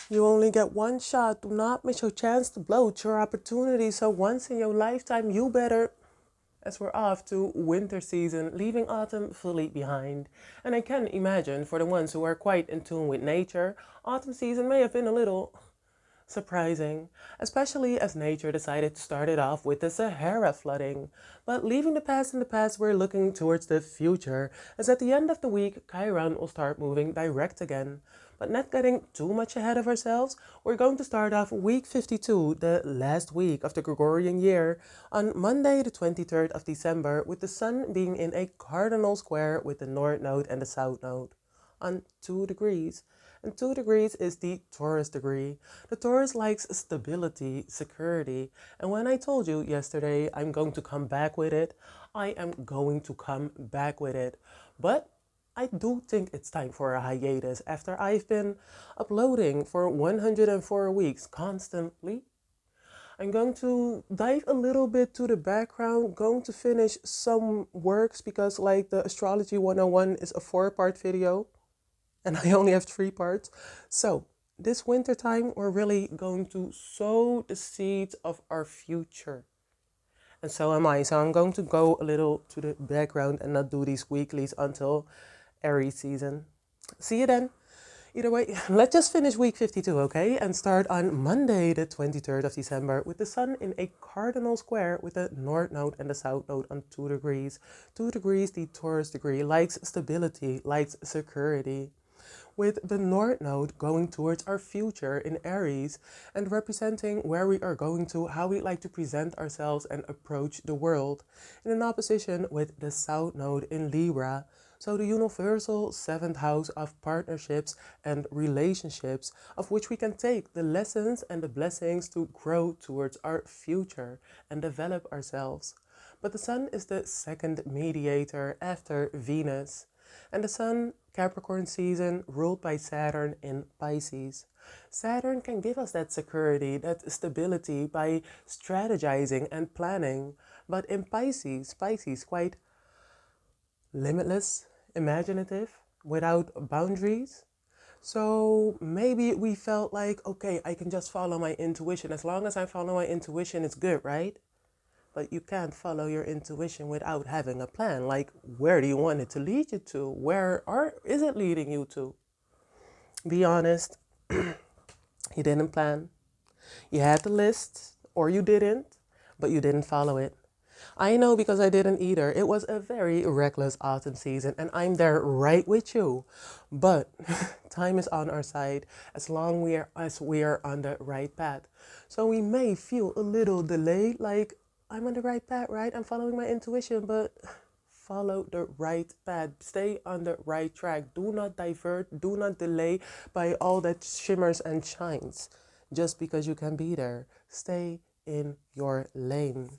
You only get one shot. Do not miss your chance to blow. It's your opportunity. So once in your lifetime, you better, as we're off to winter season, leaving autumn fully behind. And I can imagine for the ones who are quite in tune with nature, autumn season may have been a little surprising, especially as nature decided to start it off with the Sahara flooding. But leaving the past in the past, we're looking towards the future, as at the end of the week, Chiron will start moving direct again. But not getting too much ahead of ourselves, we're going to start off week 52, the last week of the Gregorian year, on Monday, the 23rd of December, with the Sun being in a cardinal square with the North Node and the South Node on 2 degrees. And 2 degrees is the Taurus degree. The Taurus likes stability, security. And when I told you yesterday I'm going to come back with it, I am going to come back with it. But I do think it's time for a hiatus after I've been uploading for 104 weeks constantly. I'm going to dive a little bit to the background, going to finish some works because like the astrology 101 is a 4-part video and I only have 3 parts. So this winter time, we're really going to sow the seeds of our future. And so am I. So I'm going to go a little to the background and not do these weeklies until Aries season. See you then. Either way, let's just finish week 52, okay? And start on Monday, the 23rd of December, with the Sun in a cardinal square with the North Node and the South Node on 2 degrees. 2 degrees, the Taurus degree, likes stability, likes security, with the North Node going towards our future in Aries and representing where we are going to, how we like to present ourselves and approach the world, in an opposition with the South Node in Libra. So the universal 7th house of partnerships and relationships, of which we can take the lessons and the blessings to grow towards our future and develop ourselves. But the Sun is the second mediator after Venus, and the Sun Capricorn season ruled by Saturn in Pisces. Saturn can give us that security, that stability by strategizing and planning, but in Pisces quite limitless, imaginative, without boundaries. So maybe we felt like, okay, I can just follow my intuition. As long as I follow my intuition, it's good, right? But you can't follow your intuition without having a plan. Like, where do you want it to lead you to? Is it leading you to? Be honest, you didn't plan. You had the list, or you didn't, but you didn't follow it. I know because I didn't either. It was a very reckless autumn season, and I'm there right with you. But time is on our side as we are on the right path. So we may feel a little delayed, like I'm on the right path, right? I'm following my intuition, but follow the right path. Stay on the right track. Do not divert, do not delay by all that shimmers and shines just because you can be there. Stay in your lane.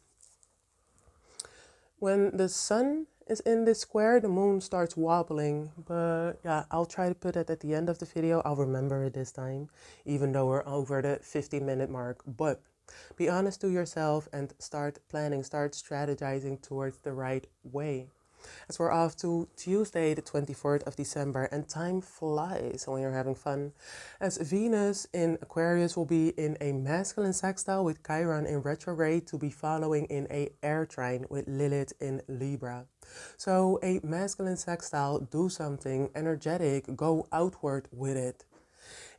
When the Sun is in this square, the moon starts wobbling. But yeah, I'll try to put it at the end of the video. I'll remember it this time, even though we're over the 15-minute mark. But be honest to yourself and start planning, start strategizing towards the right way. As we're off to Tuesday, the 24th of December, and time flies when you're having fun. As Venus in Aquarius will be in a masculine sextile with Chiron in retrograde to be following in a air trine with Lilith in Libra. So a masculine sextile, do something energetic, go outward with it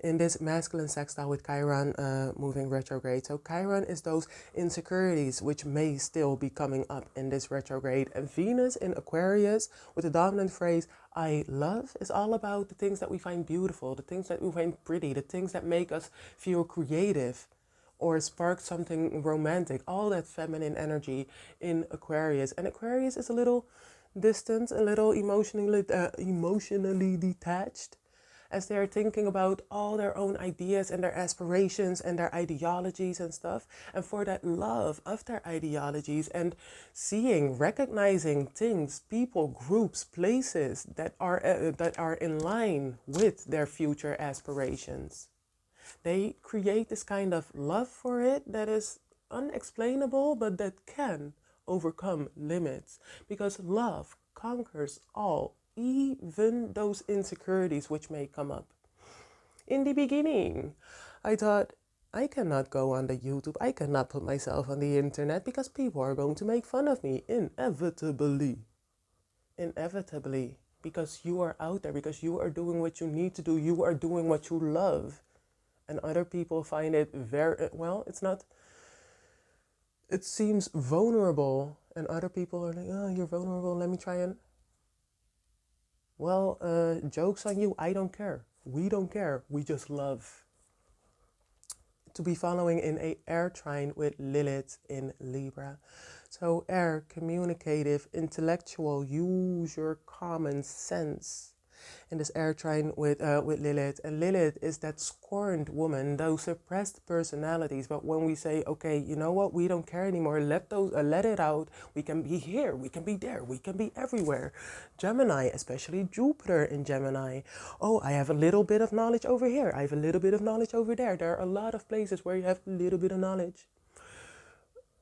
in this masculine sextile with Chiron moving retrograde. So Chiron is those insecurities which may still be coming up in this retrograde. And Venus in Aquarius with the dominant phrase, I love, is all about the things that we find beautiful, the things that we find pretty, the things that make us feel creative or spark something romantic, all that feminine energy in Aquarius. And Aquarius is a little distant, a little emotionally detached, as they're thinking about all their own ideas and their aspirations and their ideologies and stuff. And for that love of their ideologies and seeing, recognizing things, people, groups, places that are in line with their future aspirations. They create this kind of love for it that is unexplainable, but that can overcome limits, because love conquers all, even those insecurities which may come up. In the beginning, I thought, I cannot go on the YouTube, I cannot put myself on the internet because people are going to make fun of me. Inevitably. Inevitably. Because you are out there, because you are doing what you need to do, you are doing what you love. And other people find it very, well, it's not, it seems vulnerable. And other people are like, oh, you're vulnerable, let me try and, well, joke's on you, I don't care. We don't care, we just love. To be following in a air trine with Lilith in Libra. So air, communicative, intellectual, use your common sense. In this air trine with Lilith. And Lilith is that scorned woman, those suppressed personalities. But when we say, okay, you know what, we don't care anymore, let it out. We can be here, we can be there, we can be everywhere. Gemini, especially Jupiter in Gemini. Oh, I have a little bit of knowledge over here, I have a little bit of knowledge over there. There are a lot of places where you have a little bit of knowledge.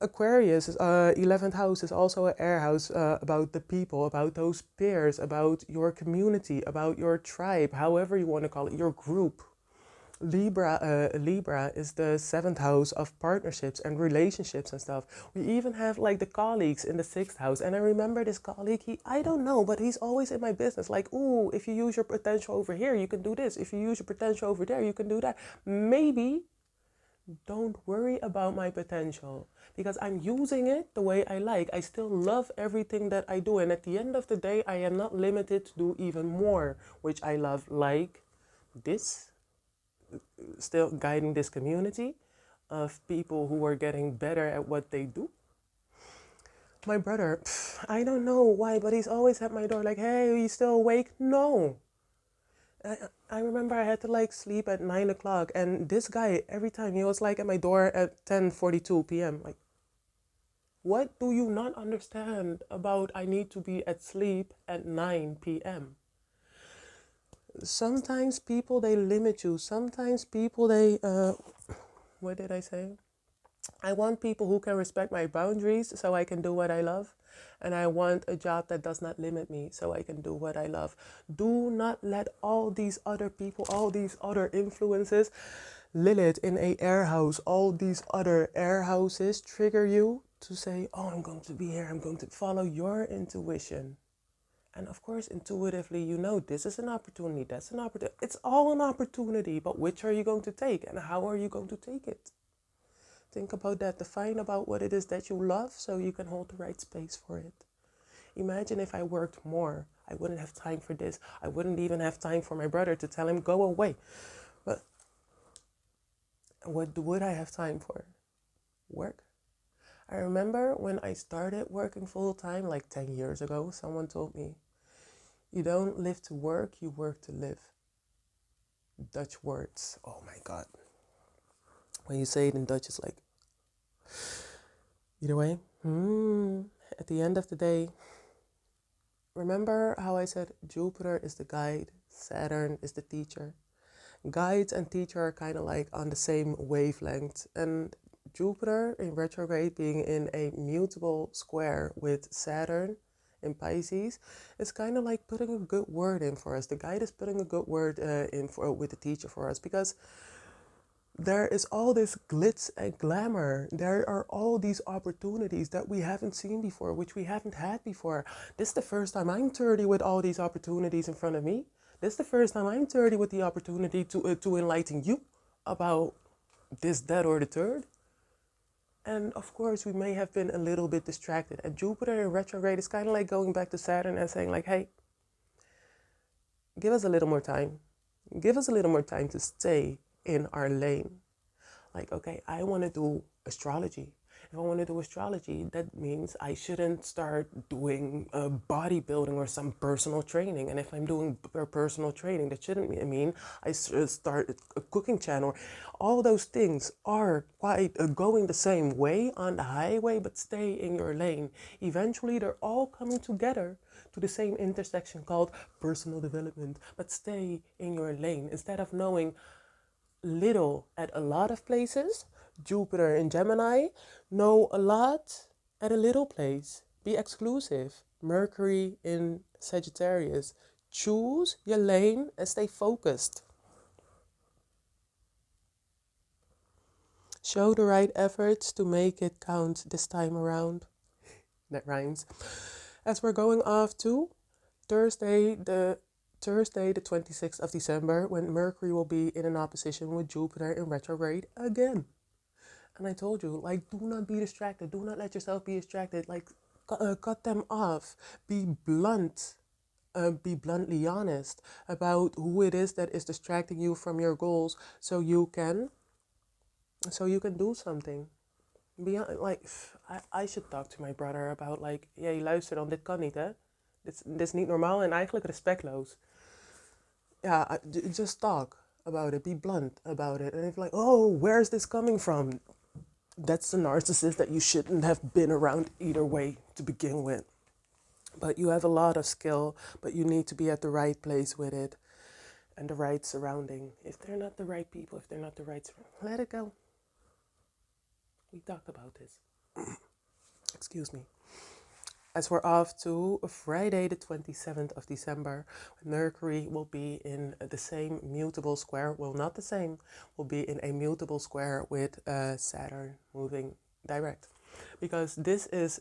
Aquarius, 11th house, is also an air house, about the people, about those peers, about your community, about your tribe, however you want to call it, your group. Libra is the 7th house of partnerships and relationships and stuff. We even have like the colleagues in the 6th house. And I remember this colleague, I don't know, but he's always in my business. Like, ooh, if you use your potential over here, you can do this. If you use your potential over there, you can do that. Maybe don't worry about my potential because I'm using it the way I like. I still love everything that I do. And at the end of the day, I am not limited to do even more, which I love, like this, still guiding this community of people who are getting better at what they do. My brother, I don't know why, but he's always at my door like, hey, are you still awake? No. I remember I had to like sleep at 9 o'clock, and this guy, every time he was like at my door at 10:42 p.m. Like, what do you not understand about I need to be at sleep at 9 p.m.? Sometimes people, they limit you. Sometimes people, they, what did I say? I want people who can respect my boundaries so I can do what I love. And I want a job that does not limit me so I can do what I love. Do not let all these other people, all these other influences, Lilith in a air house, all these other air houses trigger you to say, oh, I'm going to be here, I'm going to follow your intuition. And of course, intuitively, you know, this is an opportunity, that's an opportunity. It's all an opportunity, but which are you going to take and how are you going to take it? Think about that. Define about what it is that you love so you can hold the right space for it. Imagine if I worked more. I wouldn't have time for this. I wouldn't even have time for my brother to tell him, go away. But what would I have time for? Work. I remember when I started working full time, like 10 years ago, someone told me, you don't live to work, you work to live. Dutch words. Oh my God. When you say it in Dutch, it's like, either way, at the end of the day, remember how I said Jupiter is the guide, Saturn is the teacher. Guides and teacher are kind of like on the same wavelength. And Jupiter in retrograde being in a mutable square with Saturn in Pisces is kind of like putting a good word in for us. The guide is putting a good word in for with the teacher for us because there is all this glitz and glamour. There are all these opportunities that we haven't seen before, which we haven't had before. This is the first time I'm 30 with all these opportunities in front of me. This is the first time I'm 30 with the opportunity to enlighten you about this, that, or the third. And of course, we may have been a little bit distracted. And Jupiter in retrograde is kind of like going back to Saturn and saying like, hey, give us a little more time. Give us a little more time to stay in our lane. Like, okay, I want to do astrology. If I want to do astrology, that means I shouldn't start doing bodybuilding or some personal training. And if I'm doing personal training, that shouldn't mean I start a cooking channel. All those things are quite going the same way on the highway, but stay in your lane. Eventually, they're all coming together to the same intersection called personal development. But stay in your lane instead of knowing little at a lot of places. Jupiter in Gemini, know a lot at a little place. Be exclusive. Mercury in Sagittarius, choose your lane and stay focused. Show the right efforts to make it count this time around. That rhymes. As we're going off to Thursday, the 26th of December, when Mercury will be in an opposition with Jupiter in retrograde again. And I told you, like, do not be distracted. Do not let yourself be distracted. Like, cut them off. Be blunt. Be bluntly honest about who it is that is distracting you from your goals, so you can do something. Like, I should talk to my brother about, like, luister dan, dit kan niet, hè? Dit is niet normaal en eigenlijk respectloos. Yeah, just talk about it. Be blunt about it. And if like, oh, where's this coming from? That's the narcissist that you shouldn't have been around either way to begin with. But you have a lot of skill, but you need to be at the right place with it and the right surrounding. If they're not the right people, if they're not the right surrounding, let it go. We talked about this. Excuse me. As we're off to Friday, the 27th of December, Mercury will be in the same mutable square. Well, not the same, will be in a mutable square with Saturn moving direct. Because this is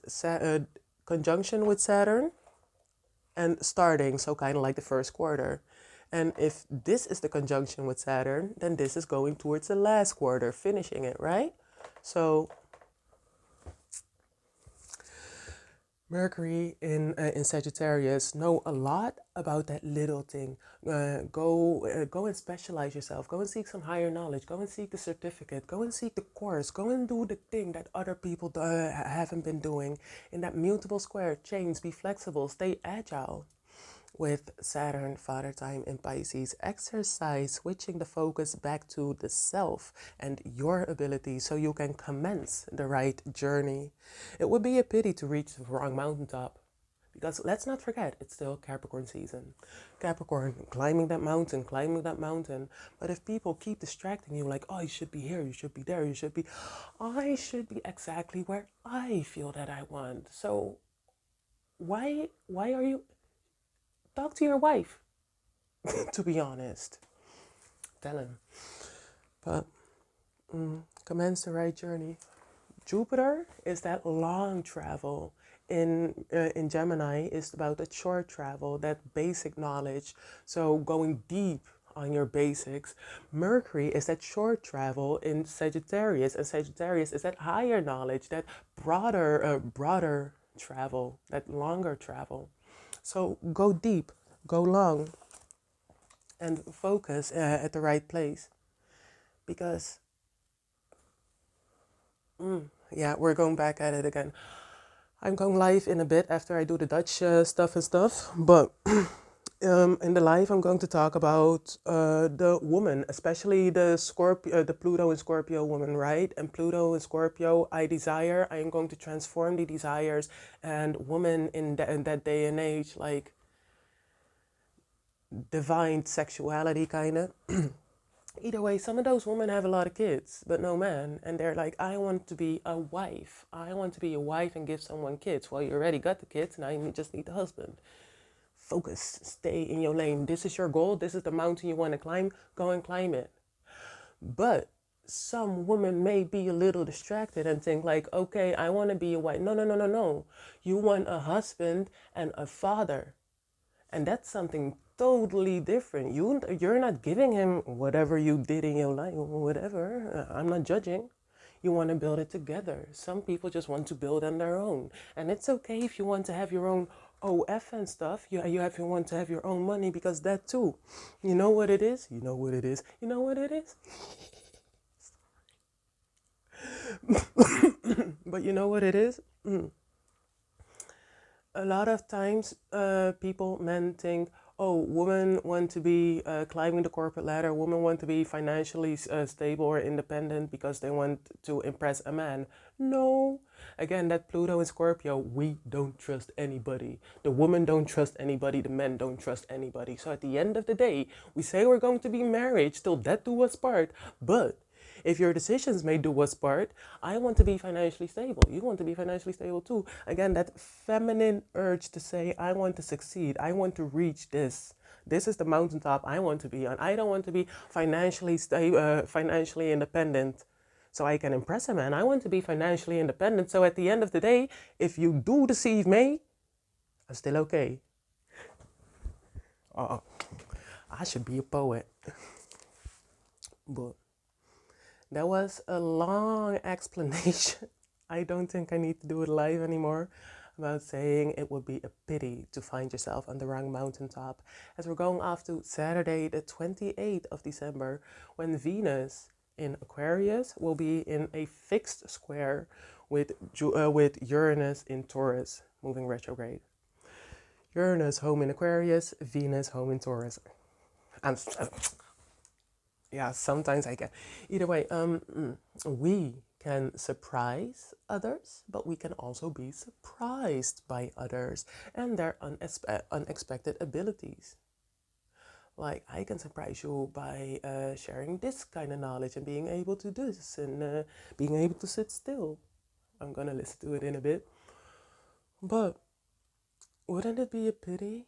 conjunction with Saturn and starting, so kind of like the first quarter. And if this is the conjunction with Saturn, then this is going towards the last quarter, finishing it, right? So Mercury in Sagittarius, know a lot about that little thing. Go and specialize yourself. Go and seek some higher knowledge. Go and seek the certificate. Go and seek the course. Go and do the thing that other people haven't been doing. In that mutable square, change, be flexible, stay agile. With Saturn, Father Time in Pisces, exercise switching the focus back to the self and your ability so you can commence the right journey. It would be a pity to reach the wrong mountaintop because let's not forget, it's still Capricorn season. Capricorn, climbing that mountain. But if people keep distracting you like, oh, you should be here, you should be there, I should be exactly where I feel that I want. So why are you... Talk to your wife, to be honest. Tell him. But commence the right journey. Jupiter is that long travel. In Gemini is about that short travel, that basic knowledge. So going deep on your basics. Mercury is that short travel in Sagittarius, and Sagittarius is that higher knowledge, that broader travel, that longer travel. So go deep, go long, and focus at the right place. Because, we're going back at it again. I'm going live in a bit after I do the Dutch stuff. But in the live, I'm going to talk about the woman, especially the Pluto and Scorpio woman, right? And Pluto and Scorpio, I am going to transform the desires, and woman in that day and age, like divine sexuality kind of. Either way, some of those women have a lot of kids, but no man. And they're like, I want to be a wife. I want to be a wife and give someone kids. Well, you already got the kids, now you just need the husband. Focus, stay in your lane. This is your goal. This is the mountain you want to climb. Go and climb it. But some women may be a little distracted and think like, okay, I want to be a wife. No. You want a husband and a father. And that's something totally different. You're not giving him whatever you did in your life, whatever. I'm not judging. You want to build it together. Some people just want to build on their own. And it's okay if you want to have your own OF and stuff. You want to have your own money, because that too. You know what it is? But you know what it is? A lot of times men think, oh, women want to be climbing the corporate ladder, women want to be financially stable or independent because they want to impress a man. No. Again, that Pluto and Scorpio, we don't trust anybody. The women don't trust anybody, the men don't trust anybody. So at the end of the day, we say we're going to be married, till death do us part, but if your decisions may do us part, I want to be financially stable. You want to be financially stable too. Again, that feminine urge to say, I want to succeed. I want to reach this. This is the mountaintop I want to be on. I don't want to be financially stable, financially independent so I can impress a man. I want to be financially independent. So at the end of the day, if you do deceive me, I'm still okay. Oh, I should be a poet. But that was a long explanation. I don't think I need to do it live anymore. About saying it would be a pity to find yourself on the wrong mountaintop, as we're going off to Saturday, the 28th of December, when Venus in Aquarius will be in a fixed square with Uranus in Taurus, moving retrograde. Uranus home in Aquarius, Venus home in Taurus. I'm yeah, sometimes I can. Either way, we can surprise others, but we can also be surprised by others and their unexpected abilities. Like, I can surprise you by sharing this kind of knowledge and being able to do this and being able to sit still. I'm gonna listen to it in a bit. But wouldn't it be a pity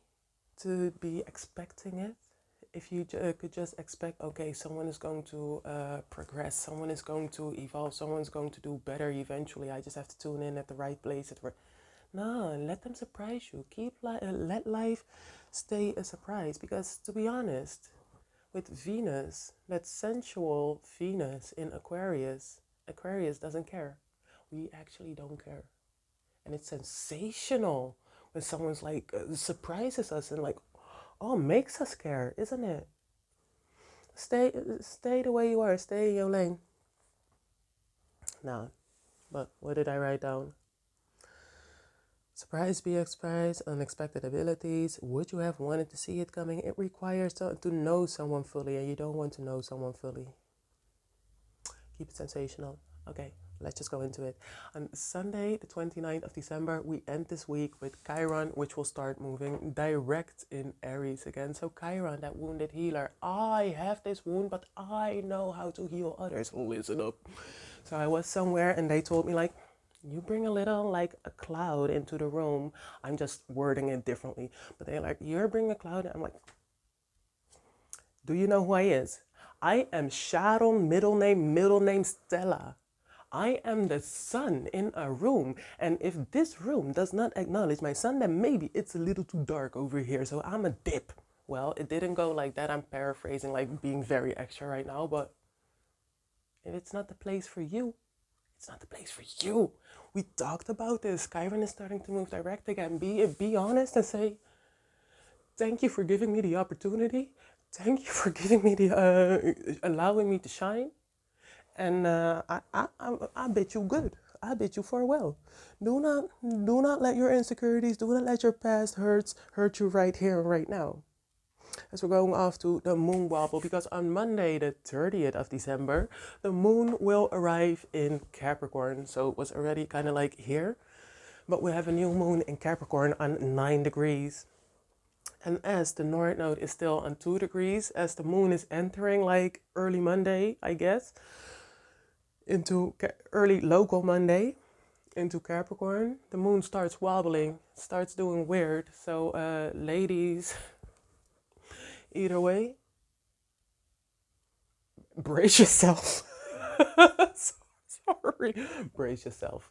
to be expecting it? If you could just expect, okay, someone is going to progress, someone is going to evolve, someone's going to do better eventually. I just have to tune in at the right place. No, let them surprise you. Let life stay a surprise. Because to be honest, with Venus, that sensual Venus in Aquarius, Aquarius doesn't care. We actually don't care, and it's sensational when someone's like surprises us and like, oh, makes us care, isn't it? Stay the way you are. Stay in your lane. Now, but what did I write down? Surprise, be surprised, unexpected abilities. Would you have wanted to see it coming? It requires to know someone fully, and you don't want to know someone fully. Keep it sensational. Okay, let's just go into it. On Sunday, the 29th of December, we end this week with Chiron, which will start moving direct in Aries again. So Chiron, that wounded healer. I have this wound, but I know how to heal others. Listen up. So I was somewhere and they told me like, you bring a little like a cloud into the room. I'm just wording it differently. But they're like, you're bringing a cloud. And I'm like, do you know who I is? I am Sharon, middle name Stella. I am the sun in a room. And if this room does not acknowledge my sun, then maybe it's a little too dark over here. So I'm a dip. Well, it didn't go like that. I'm paraphrasing, like being very extra right now. But if it's not the place for you, it's not the place for you. We talked about this. Chiron is starting to move direct again. Be honest and say, thank you for giving me the opportunity. Thank you for giving me the allowing me to shine. And I bid you good. I bid you farewell. Do not let your insecurities, do not let your past hurt you right here and right now. As we're going off to the moon wobble, because on Monday, the 30th of December, the moon will arrive in Capricorn. So it was already kind of like here, but we have a new moon in Capricorn on 9 degrees. And as the North Node is still on 2 degrees, as the moon is entering like early Monday, I guess, into early local Monday, into Capricorn, the moon starts wobbling, starts doing weird. So, ladies, either way, brace yourself. Sorry, brace yourself.